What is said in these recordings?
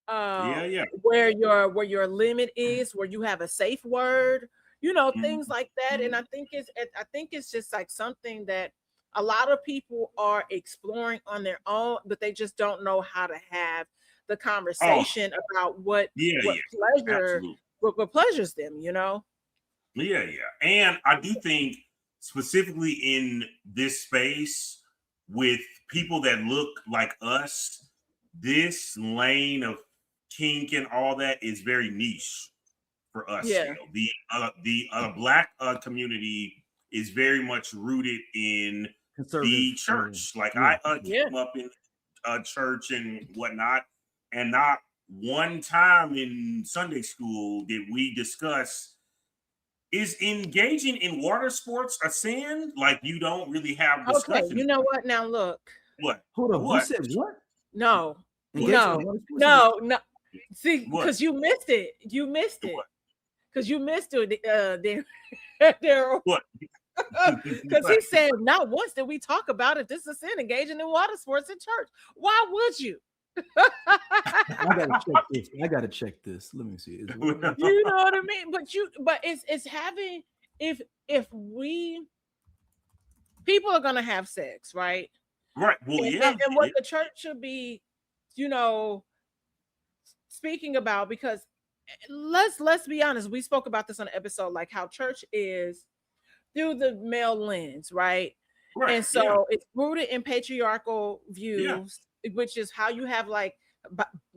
where your limit is, where you have a safe word, things like that. And I think it's just like something that a lot of people are exploring on their own, but they just don't know how to have the Oh, conversation about what yeah, what yeah, pleasure absolutely. what pleasures them. Yeah, yeah. And I do think specifically in this space with people that look like us, this lane of kink and all that is very niche for us Yeah. still. The black community is very much rooted in Conservative. the church. Like Yeah. I Yeah. came up in church and whatnot, and not one time in Sunday school did we discuss is engaging in water sports a sin? Like you don't really have Okay. discussions. You know what? Now look. What? Hold on. Who What? said what? No. What? Engagement No. in water sports? No. See, What? because you missed it. You missed it. What? Because you missed it. Daryl. What? Because he said not once did we talk about if this is a sin engaging in water sports in church. Why would you? I gotta check this. Let me see. You know what I mean? But it's having if we people are gonna have sex, right? Right. Well, And what the church should be, speaking about, because let's be honest, we spoke about this on an episode, like how church is through the male lens, right? Right. And so it's rooted in patriarchal views, which is how you have like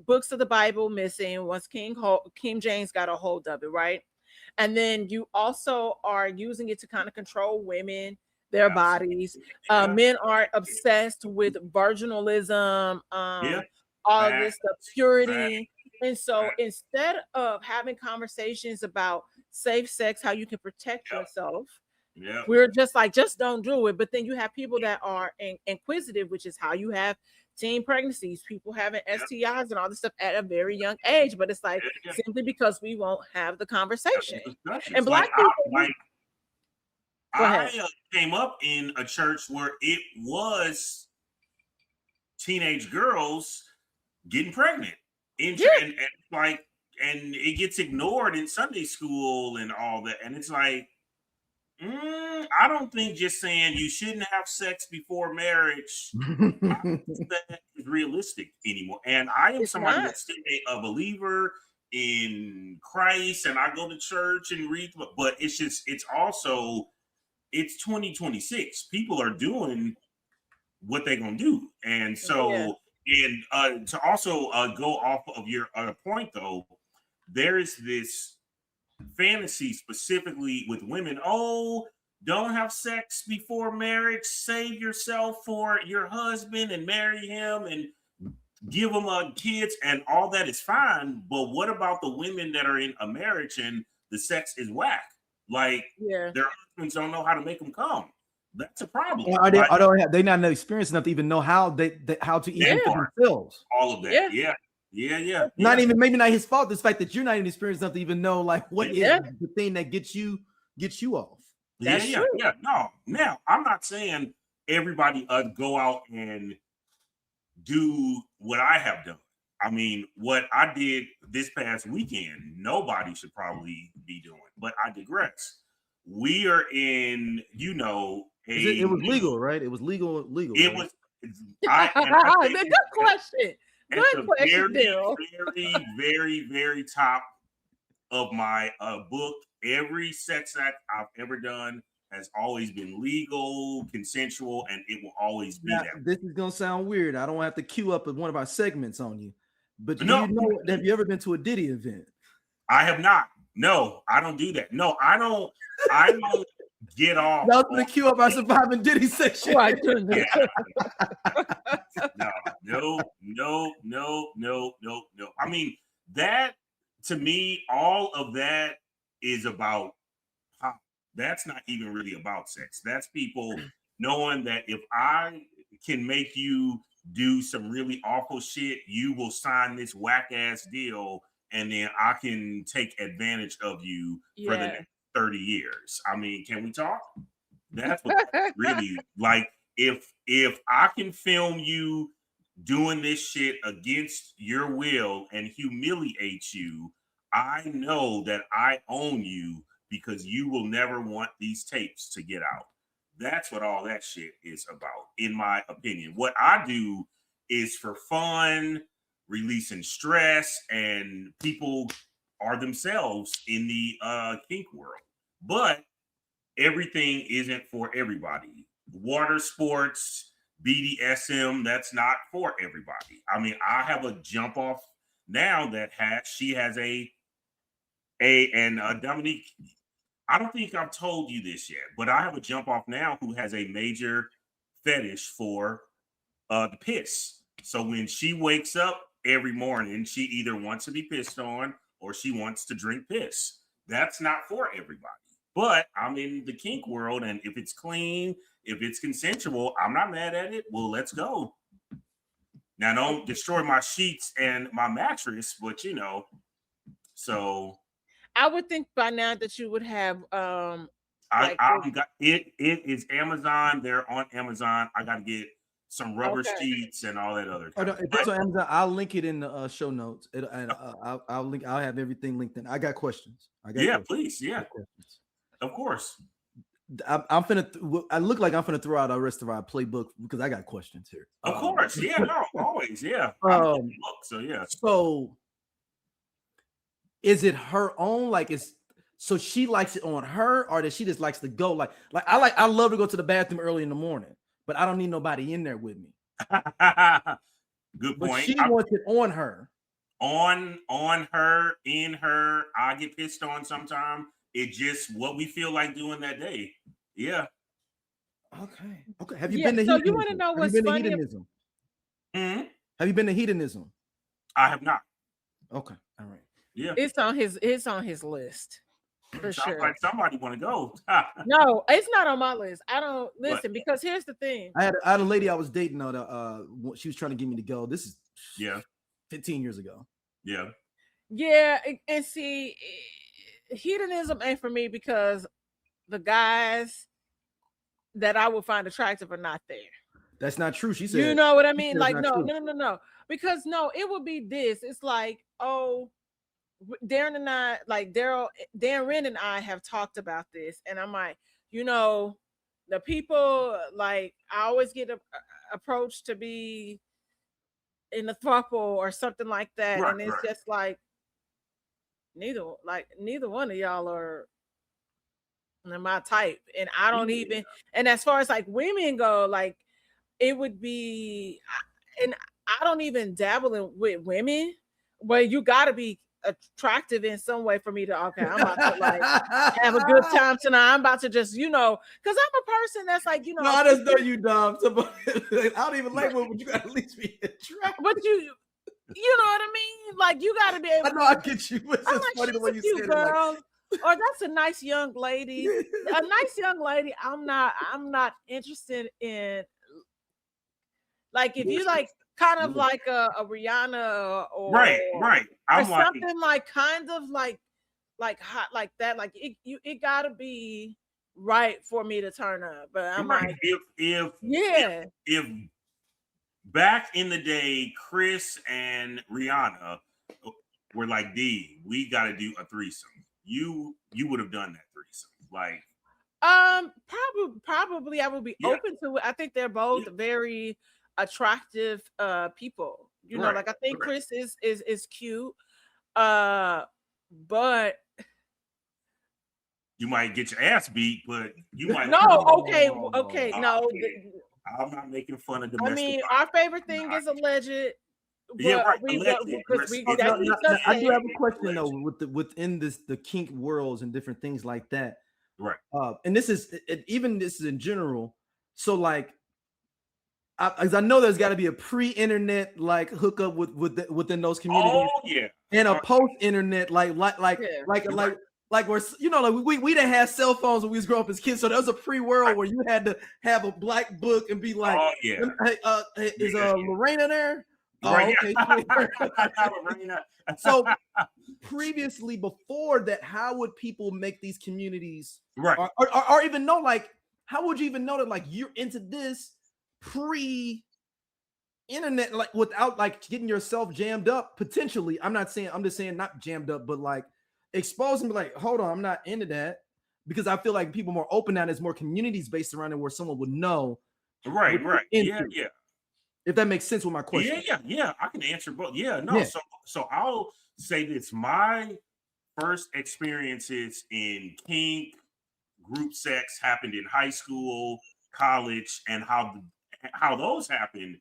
books of the Bible missing once King James got a hold of it, right? And then you also are using it to kind of control women, their bodies. Men are obsessed with virginalism, all of this stuff, purity. And so instead of having conversations about safe sex, how you can protect yourself, we're just like, just don't do it. But then you have people that are inquisitive, which is how you have teen pregnancies, people having STIs and all this stuff at a very young age. But it's like simply because we won't have the conversation. And black people, I came up in a church where it was teenage girls getting pregnant, and it gets ignored in Sunday school and all that, and it's like, I don't think just saying you shouldn't have sex before marriage that is realistic anymore. And I am somebody that's still a believer in Christ, and I go to church and read, but it's 2026. People are doing what they're gonna do, and so and to also go off of your point though, there is this fantasy specifically with women. Oh, don't have sex before marriage. Save yourself for your husband and marry him and give them kids, and all that is fine. But what about the women that are in a marriage and the sex is whack? Like their husbands don't know how to make them come. That's a problem. They not experienced enough to even know how to even for themselves. All of that. Yeah. Maybe not his fault. The fact that you're not even experienced enough to even know like what is the thing that gets you off. That's true. No. Now I'm not saying everybody go out and do what I have done. I mean, what I did this past weekend, nobody should probably be doing. But I digress. We are in, it was legal, right? It was legal. It was. Good question. Good question, Bill. Very, very, very top of my book. Every sex act I've ever done has always been legal, consensual, and it will always be that. This is gonna sound weird. I don't have to queue up one of our segments on you, but have you ever been to a Diddy event? I have not. No, I don't do that. No, I don't get off. That's the queue up our surviving Diddy section. Right. No. I mean, that to me, all of that is about pop. That's not even really about sex. That's people knowing that if I can make you do some really awful shit, you will sign this whack ass deal, and then I can take advantage of you for the next 30 years. I mean, can we talk? That's what really like. If I can film you doing this shit against your will and humiliate you, I know that I own you because you will never want these tapes to get out. That's what all that shit is about, in my opinion. What I do is for fun, releasing stress, and people are themselves in the kink world. But everything isn't for everybody. Water sports, BDSM, that's not for everybody. I mean, I have a jump off now that she has and Dominique, I don't think I've told you this yet, but I have a jump off now who has a major fetish for the piss. So when she wakes up every morning, she either wants to be pissed on or she wants to drink piss. That's not for everybody. But I'm in the kink world, and if it's clean, if it's consensual, I'm not mad at it. Well, let's go. Now, don't destroy my sheets and my mattress, but you know, so I would think by now that you would have I've got it. It is Amazon. They're on Amazon. I got to get some rubber sheets and all that other. Oh, no, if it's on Amazon, I'll link it in the show notes. I'll link. I'll have everything linked in. I got questions. Questions. Please. Yeah, of course. I'm finna. I look like I'm finna throw out the rest of our playbook because I got questions here. Of course, yeah, no, always, yeah. So yeah. So, is it her own? Like, so she likes it on her, or does she just likes to go? Like I love to go to the bathroom early in the morning, but I don't need nobody in there with me. Good point. But she wants it on her. On her, in her. I get pissed on sometimes. It's just what we feel like doing that day. Yeah. Okay. Have you been to so hedonism? You want to know what's funny? Hedonism? Have you been to hedonism? I have not. Okay. All right. Yeah. It's on his list. For sure. Like somebody want to go. No, it's not on my list. I don't listen because here's the thing. I had a lady I was dating she was trying to get me to go. This is 15 years ago. Yeah. Yeah, and see, hedonism ain't for me because the guys that I would find attractive are not there. That's not true. She said. You know what I mean? Like, no. Because no, it would be this. It's like, oh, Darrin and I, like Darrin and I have talked about this, and I'm like, you know, the people, like, I always get approached to be in a throuple or something like that, and it's just like neither one of y'all are my type, and I don't even. And as far as like women go, like it would be, and I don't even dabble with women, but you got to be attractive in some way for me to I'm about to like have a good time tonight. I'm about to just, because I'm a person that's like, No, I just know you dumb. I don't even like women, but you gotta at least be attractive. But you know what I mean? Like you gotta be able. I know I get you. It's just funny the way you said girl. It. Or that's a nice young lady. A nice young lady. I'm not interested in. Like if you like kind of like a Rihanna or right. I'm or something like kind of like hot like that. Like it gotta be right for me to turn up. But I'm like, if back in the day, Chris and Rihanna were like, D, we gotta do a threesome. You would have done that threesome. Like probably I would be open to it. I think they're both very attractive people, know, like I think Chris is cute, but you might get your ass beat, but you might no. No, I'm not making fun of domestic. I mean, our favorite thing is alleged. I do have a question though, within the kink worlds and different things like that, right? And this is in general. So like. Because I know there's got to be a pre-internet like hookup within those communities. Oh yeah, and a post-internet like where we didn't have cell phones when we was growing up as kids. So there was a pre-world where you had to have a black book and be like, oh yeah, is Lorena there? Right. Okay. So previously, before that, how would people make these communities or even know, like, how would you even know that like you're into this pre-internet internet, like without like getting yourself jammed up potentially. I'm just saying not jammed up, but like exposing, like, hold on, I'm not into that, because I feel like people more open now. There's more communities based around it where someone would know. Right. Yeah. If that makes sense with my question. Yeah. I can answer both. Yeah, no. Yeah. So I'll say this. My first experiences in kink group sex happened in high school, college, and how those happened.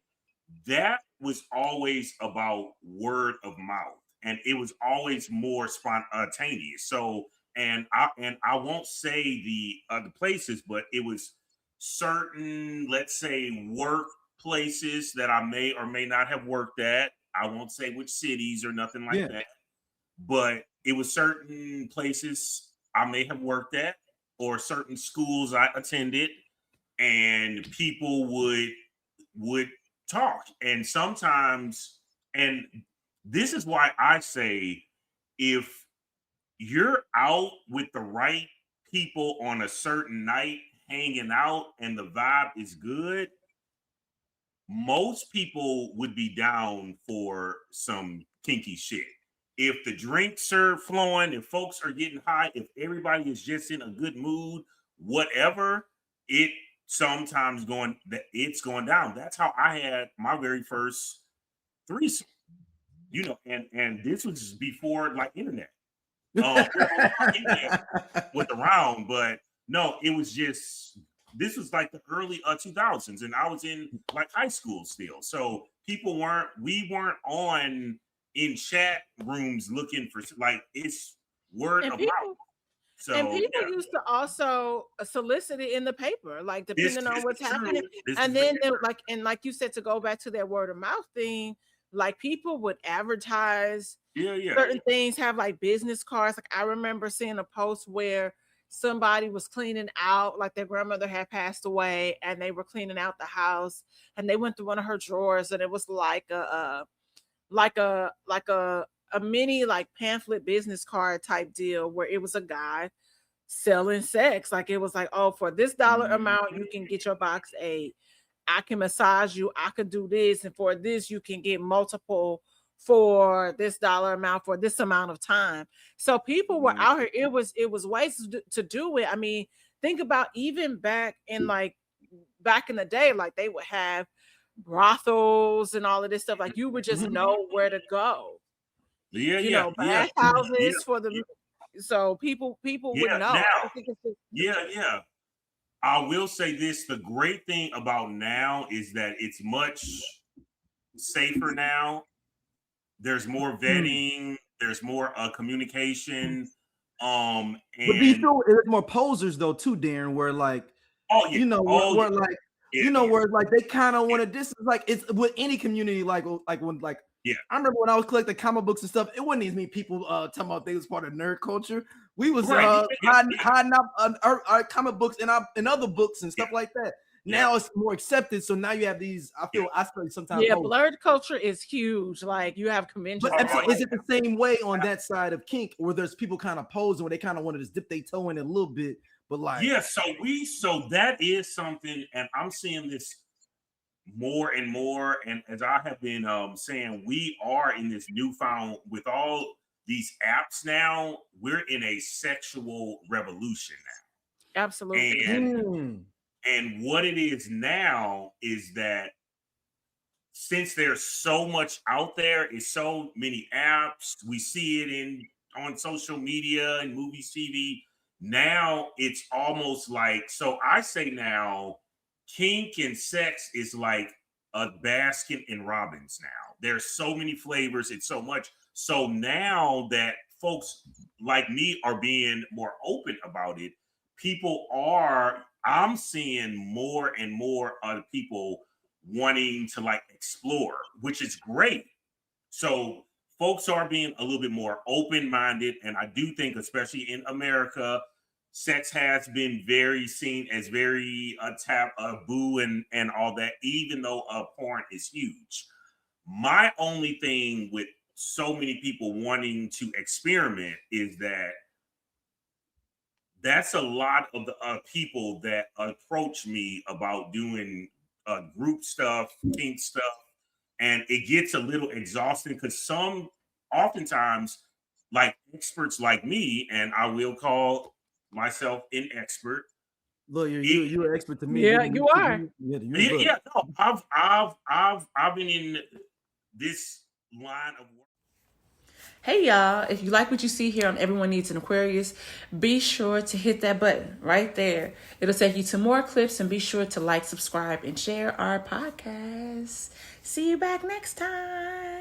That was always about word of mouth, and it was always more spontaneous. So, and I won't say the other places, but it was certain, let's say, work places that I may or may not have worked at. I won't say which cities or nothing like that, but it was certain places I may have worked at or certain schools I attended, and people would talk. And sometimes, and this is why I say, if you're out with the right people on a certain night hanging out and the vibe is good, most people would be down for some kinky shit. If the drinks are flowing, if folks are getting high, if everybody is just in a good mood, whatever, it sometimes it's going down. That's how I had my very first threesome, and this was before like internet. Internet was around, but no, it was just, this was like the early 2000s, and I was in like high school still. So we weren't on in chat rooms looking for, like, it's word of mouth. So, and people used to also solicit it in the paper, like depending on what's happening. And then like you said, to go back to that word of mouth thing, like people would advertise certain things, have like business cards. Like I remember seeing a post where somebody was cleaning out, like their grandmother had passed away, and they were cleaning out the house, and they went through one of her drawers, and it was like a mini like pamphlet business card type deal where it was a guy selling sex. Like it was like, oh, for this dollar amount, you can get your box 8. I can massage you. I could do this. And for this, you can get multiple for this dollar amount for this amount of time. So people were out here. It was ways to do it. I mean, think about even back in the day, like they would have brothels and all of this stuff. Like you would just know where to go. Bath houses for the so people would know. Now, I will say this: the great thing about now is that it's much safer now. There's more vetting. There's more communication. And but do you feel there's more posers though too, Darrin? Where like, where like they kind of want to. This is like it's with any community. Like when I remember when I was collecting comic books and stuff. It wasn't even people talking about they was part of nerd culture. We was hiding up our comic books and other books and stuff like that. Now it's more accepted, so now you have these. I feel sometimes. Yeah, blurred culture is huge. Like you have conventions. But is it the same way on that side of kink, where there's people kind of posing where they kind of want to just dip their toe in it a little bit, but like so that is something, and I'm seeing this more and more. And as I have been saying, we are in this newfound with all these apps now. We're in a sexual revolution now. Absolutely. And what it is now is that since there's so much out there, it's so many apps, we see it on social media and movies, TV. Now it's almost like, so I say now, kink and sex is like a Baskin and Robbins now. There's so many flavors, it's so much. So now that folks like me are being more open about it, I'm seeing more and more people wanting to like explore, which is great. So folks are being a little bit more open-minded. And I do think, especially in America, sex has been very seen as very taboo and all that, even though porn is huge. My only thing with so many people wanting to experiment is that that's a lot of the people that approach me about doing group stuff, kink stuff. And it gets a little exhausting because oftentimes, like experts like me, and I will call myself an expert. Look, you're an expert to me. Yeah, you are. Yeah. No, I've been in this line of work. Hey y'all, if you like what you see here on Everyone Needs an Aquarius, be sure to hit that button right there. It'll take you to more clips, and be sure to like, subscribe, and share our podcast. See you back next time.